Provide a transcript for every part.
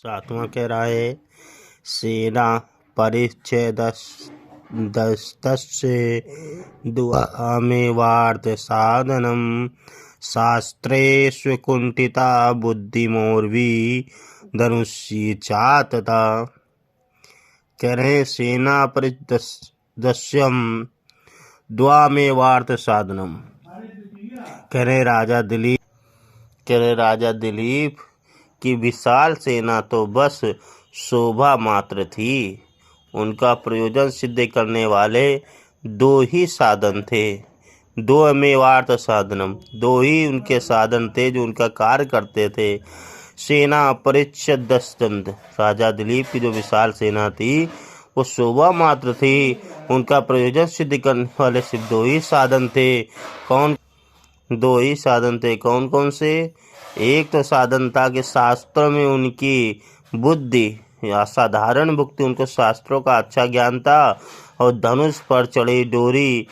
सातवां कह रहा है सेना परिच्छेदस्तस्य द्वामेवार्थ साधनम शास्त्रेषु कुंठिता बुद्धिमोर्वी धनुषी चातता। कह रहे सेना परिच्छेदस्यम द्वामेवार्थ साधनम। कह रहे राजा दिलीप की विशाल सेना तो बस शोभा मात्र थी। उनका प्रयोजन सिद्ध करने वाले दो ही साधन थे। दो मेवार्थ साधनम, दो ही उनके साधन थे जो उनका कार्य करते थे। सेना परिच्छेदस्तंद, राजा दिलीप की जो विशाल सेना थी वो शोभा मात्र थी। उनका प्रयोजन सिद्ध करने वाले सिर्फ दो ही साधन थे। कौन कौन से? एक तो साधन था कि शास्त्रों में उनकी बुद्धि या साधारण भक्ति, उनको शास्त्रों का अच्छा ज्ञान था। और धनुष पर चढ़ी डोरी,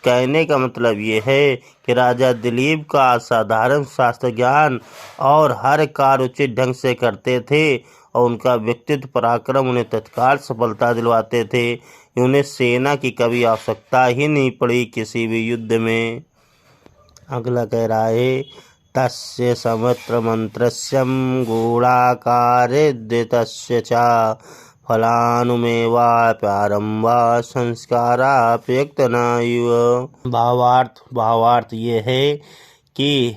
कहने का मतलब ये है कि राजा दिलीप का असाधारण शास्त्र ज्ञान और हर कार्य उचित ढंग से करते थे। और उनका व्यक्तित्व पराक्रम उन्हें तत्काल सफलता दिलवाते थे। उन्हें सेना की कभी आवश्यकता ही नहीं पड़ी किसी भी युद्ध में। अगला कह रहा है तस्य समुद्र मंत्रस्यम गूढ़ाकारेद्यतस्य च फलानुमेवाप्यारंभा संस्काराप्यक्तना इव। भावार्थ ये है कि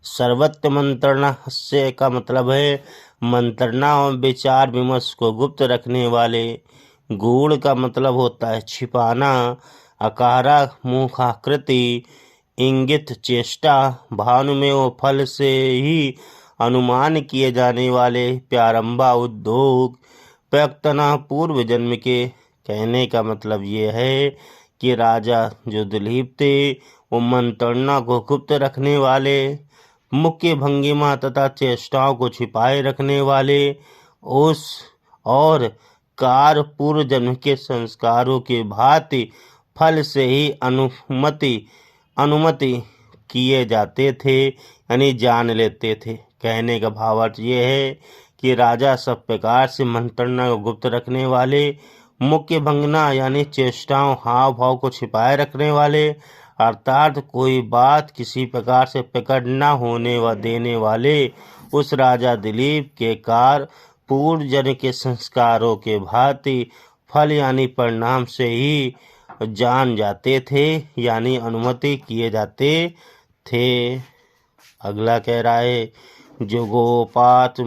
सर्वत्र मंत्रणा से का मतलब है मंत्रणा और विचार विमर्श को गुप्त रखने वाले। गूढ़ का मतलब होता है छिपाना। अकारा मुखाकृति, इंगित चेष्टा, भानु में वो फल से ही अनुमान किए जाने वाले। प्रारंभा उद्योग, प्रयत्ना पूर्व जन्म के। कहने का मतलब ये है कि राजा जो दिलीप थे वो मंत्रणा को गुप्त रखने वाले, मुख्य भंगिमा तथा चेष्टाओं को छिपाए रखने वाले, उस और कार्य पूर्व जन्म के संस्कारों के भांति फल से ही अनुमति किए जाते थे, यानी जान लेते थे। कहने का भावार्थ ये है कि राजा सब प्रकार से मंत्रणा को गुप्त रखने वाले, मुख्य भंगना यानी चेष्टाओं हाव भाव को छिपाए रखने वाले, अर्थात कोई बात किसी प्रकार से प्रकट न होने व देने वाले उस राजा दिलीप के कार्य पूर्व जन्म के संस्कारों के भांति फल यानी परिणाम से ही जान जाते थे, यानी अनुमति किए जाते थे। अगला कह रहा है जुगोपात्मानत्रस्तो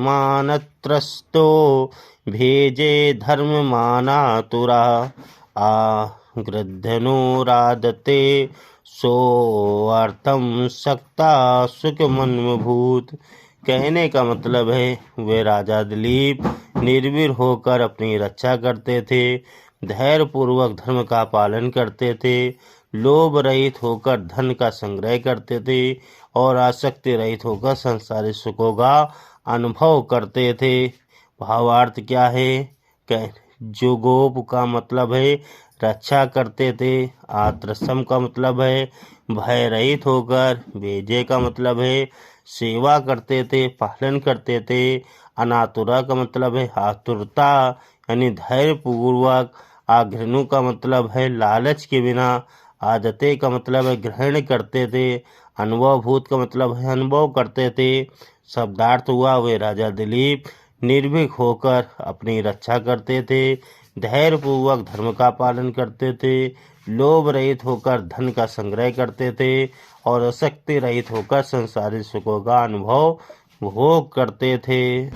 भेजे धर्म माना तुरा गृध्यनुरादते सो अर्थम सक्ता सुख मन्मभूत। कहने का मतलब है वे राजा दिलीप निर्भीर होकर अपनी रक्षा करते थे, धैर्य पूर्वक धर्म का पालन करते थे, लोभ रहित होकर धन का संग्रह करते थे और आसक्ति रहित होकर संसारी सुखों का अनुभव करते थे। भावार्थ क्या है? जुगोप का मतलब है रक्षा करते थे। आत्रसम का मतलब है भय रहित होकर। भेजे का मतलब है सेवा करते थे, पालन करते थे। अनातुरा का मतलब है आतुरता यानी धैर्य पूर्वक। आघृणु का मतलब है लालच के बिना। आदते का मतलब है ग्रहण करते थे। अनुभवभूत का मतलब है अनुभव करते थे। शब्दार्थ हुआ वे राजा दिलीप निर्भीक होकर अपनी रक्षा करते थे, धैर्य पूर्वक धर्म का पालन करते थे, लोभ रहित होकर धन का संग्रह करते थे और आसक्ति रहित होकर संसारी सुखों का अनुभव भोग करते थे।